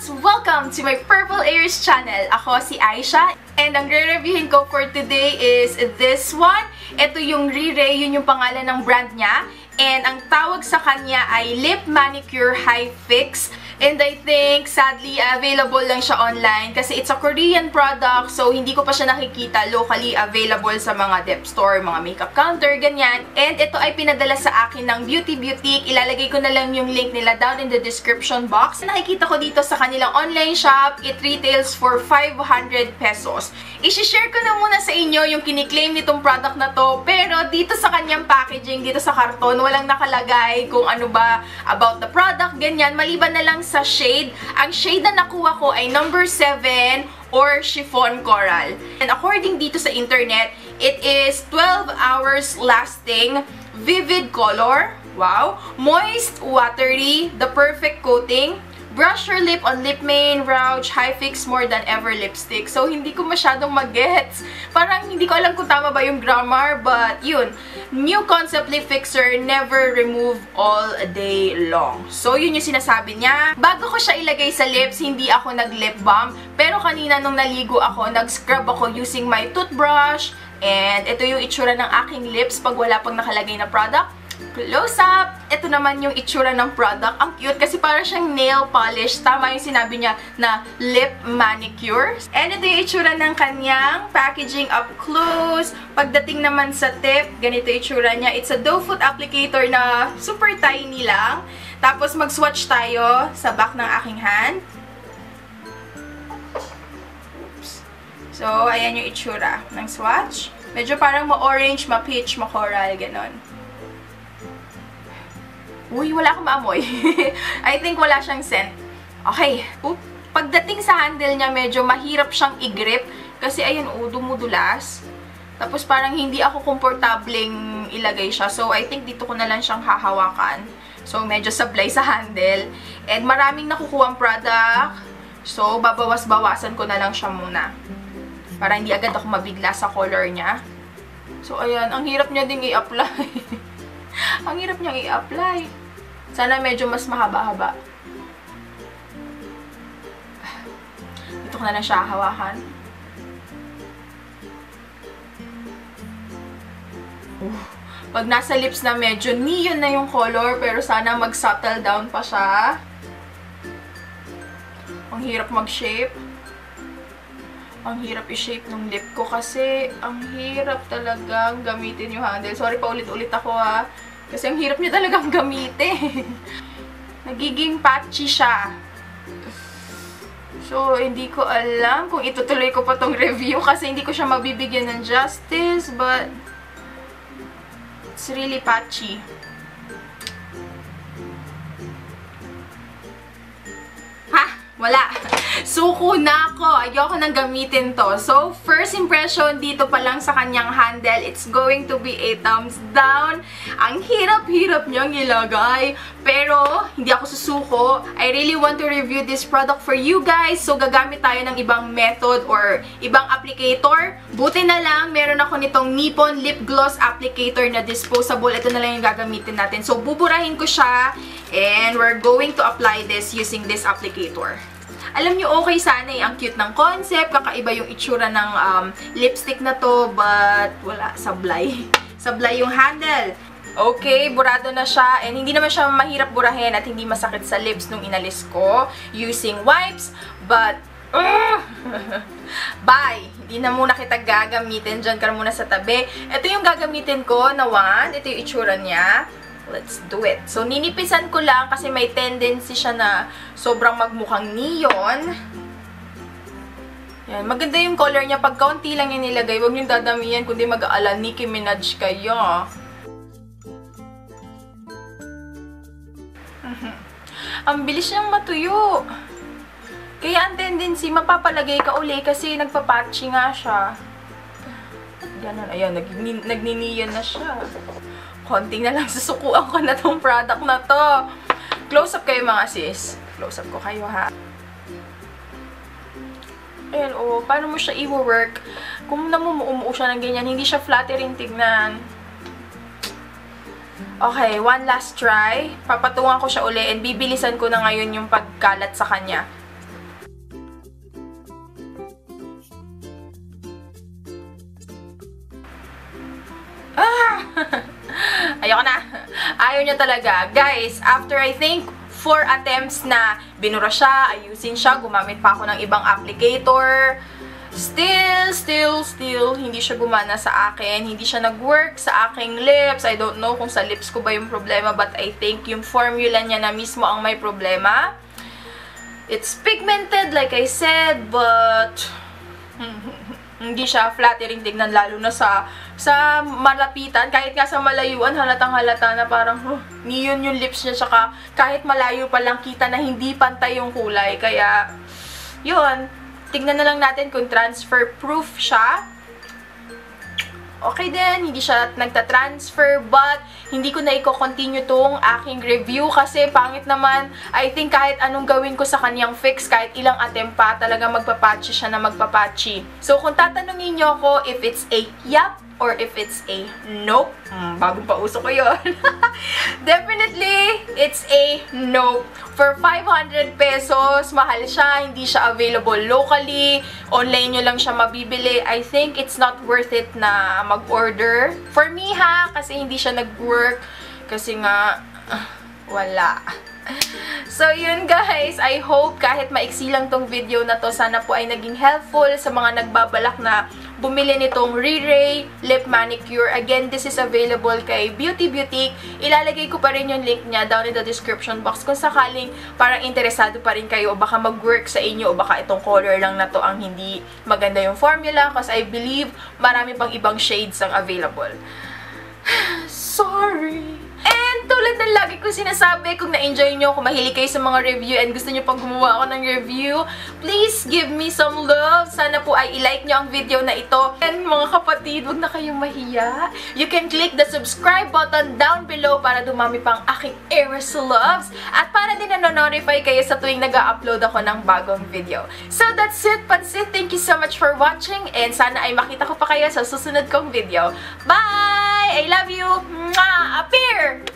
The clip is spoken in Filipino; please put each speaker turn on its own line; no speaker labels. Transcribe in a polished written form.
loves! Welcome to my Purple Airs channel. Ako si Aisha and ang re-reviewin ko for today is this one. Ito yung Rire, yun yung pangalan ng brand niya. And ang tawag sa kanya ay Lip Manicure High Fix. And I think, sadly, available lang siya online kasi it's a Korean product. So, hindi ko pa siya nakikita locally available sa mga dep store, mga makeup counter, ganyan. And ito ay pinadala sa akin ng Beauty Boutique. Ilalagay ko na lang yung link nila down in the description box. Nakikita ko dito sa kanilang online shop. It retails for 500 pesos. I-share ko na muna sa inyo yung kiniklaim nitong product na to. Pero dito sa kanyang packaging, dito sa karton, walang nakalagay kung ano ba about the product, ganyan. Maliban na lang sa shade. Ang shade na nakuha ko ay number 7 or chiffon coral. And according dito sa internet, it is 12 hours lasting, vivid color, wow, moist, watery, the perfect coating, brush your lip on Lip Main Rouge High Fix More Than Ever Lipstick. So, hindi ko masyadong mag-gets. Parang hindi ko alam kung tama ba yung grammar, but yun. New concept lip fixer, never remove all day long. So, yun yung sinasabi niya. Bago ko siya ilagay sa lips, hindi ako nag-lip balm. Pero kanina nung naligo ako, nag-scrub ako using my toothbrush. And ito yung itsura ng aking lips pag wala pang nakalagay na product. Close up! Ito naman yung itsura ng product. Ang cute kasi parang siyang nail polish. Tama yung sinabi niya na lip manicure. And ito yung itsura ng kanyang packaging up close. Pagdating naman sa tip, ganito yung itsura niya. It's a doe foot applicator na super tiny lang. Tapos mag-swatch tayo sa back ng aking hand. Oops. So, ayan yung itsura ng swatch. Medyo parang ma-orange, ma-peach, ma-coral, ganon. Uy, wala akong maamoy. I think wala siyang scent. Okay. Pagdating sa handle niya, medyo mahirap siyang i-grip. Kasi ayun, dumudulas. Tapos parang hindi ako komportableng ilagay siya. So, I think dito ko na lang siyang hahawakan. So, medyo sablay sa handle. And maraming nakukuhang product. So, babawas-bawasan ko na lang siya muna. Para hindi agad ako mabigla sa color niya. So, ayan. Ang hirap niya ding i-apply. Ang hirap niyang i-apply. Sana medyo mas mahaba-haba. Dito ko na lang siya hawakan. Pag nasa lips na medyo neon na yung color, pero sana mag-settle down pa siya. Ang hirap mag-shape. Ang hirap i-shape ng lip ko kasi ang hirap talagang gamitin yung handle. Sorry pa ulit-ulit ako ha. Kasi ang hirap niya talagang gamitin. Nagiging patchy siya. So, hindi ko alam kung itutuloy ko pa tong review kasi hindi ko siya mabibigyan ng justice. But, it's really patchy. Wala. Suko na ako. Ayoko nang gamitin to. So, first impression dito pa lang sa kanyang handle, it's going to be a thumbs down. Ang hirap-hirap niyang ilagay. Pero, hindi ako susuko. I really want to review this product for you guys. So, gagamit tayo ng ibang method or ibang applicator. Buti na lang, meron ako nitong Nippon Lip Gloss Applicator na disposable. Ito na lang yung gagamitin natin. So, buburahin ko siya. And we're going to apply this using this applicator. Alam nyo, okay sana eh. Ang cute ng concept. Kakaiba yung itsura ng lipstick na to. But, wala. Sablay. Sablay yung handle. Okay, burado na siya. And hindi naman siya mahirap burahin at hindi masakit sa lips nung inalis ko using wipes. But, bye! Hindi na muna kita gagamitin. Diyan ka muna sa tabi. Ito yung gagamitin ko na wand. Ito yung itsura niya. Let's do it. So, ninipisan ko lang kasi may tendency siya na sobrang magmukhang neon. Yan. Maganda yung color niya. Pag kaunti lang yung nilagay, huwag niyong dadamihan kundi mag-aala Nicki Minaj kayo. Ang bilis niyang matuyo. Kaya ang tendency, mapapalagay ka uli kasi nagpapatchy nga siya. Ganun. Ayan, nagniniyan na siya. Konting na lang susukuan ko na tong product na to. Close up kayo mga sis. Close up ko kayo ha. Ayan paano mo siya i-work? Kung namumuo siya ng ganyan, hindi siya flattering tignan. Okay, one last try. Papatungan ko siya uli and bibilisan ko na ngayon yung pagkalat sa kanya. Ayoko na. Ayaw niya talaga. Guys, after I think 4 attempts na binura siya, ayusin siya, gumamit pa ako ng ibang applicator, still, hindi siya gumana sa akin. Hindi siya nag-work sa aking lips. I don't know kung sa lips ko ba yung problema, but I think yung formula niya na mismo ang may problema. It's pigmented, like I said, but hindi siya flattering tignan, lalo na sa malapitan. Kahit nga sa malayuan, halatang-halata na parang neon yung lips niya, tsaka kahit malayo pa lang kita na hindi pantay yung kulay. Kaya, yun, tignan na lang natin kung transfer proof siya. Okay din, hindi siya nagta-transfer, but hindi ko na i-continue tong aking review kasi pangit naman. I think kahit anong gawin ko sa kanyang fix, kahit ilang attempt pa, talaga magpapatchy siya na magpapatchy. So, kung tatanungin niyo ako if it's a yup or if it's a nope, bagong pauso ko yun. Definitely, it's a nope. For 500 pesos, mahal siya, hindi siya available locally, online nyo lang siya mabibili. I think it's not worth it na mag-order. For me ha, kasi hindi siya nag-work, kasi nga, wala. So, yun guys. I hope kahit maiksi lang tong video na to, sana po ay naging helpful sa mga nagbabalak na bumili nitong Re-Ray Lip Manicure. Again, this is available kay Beauty Boutique. Ilalagay ko pa rin yung link niya down in the description box kung sakaling parang interesado pa rin kayo o baka mag-work sa inyo o baka itong color lang na to ang hindi maganda yung formula, because I believe marami pang ibang shades ang available. Sorry. And tulad ng lagi ko sinasabi, kung na-enjoy nyo, kung mahilig kayo sa mga review and gusto nyo pang gumawa ako ng review, please give me some love. Sana po ay i-like nyo ang video na ito. And mga kapatid, huwag na kayong mahiya. You can click the subscribe button down below para dumami pang aking Eris loves. At para din na-notify kayo sa tuwing nag-upload ako ng bagong video. So that's it, Pansit. Thank you so much for watching. And sana ay makita ko pa kayo sa susunod kong video. Bye! I love you! Mwah! Appear!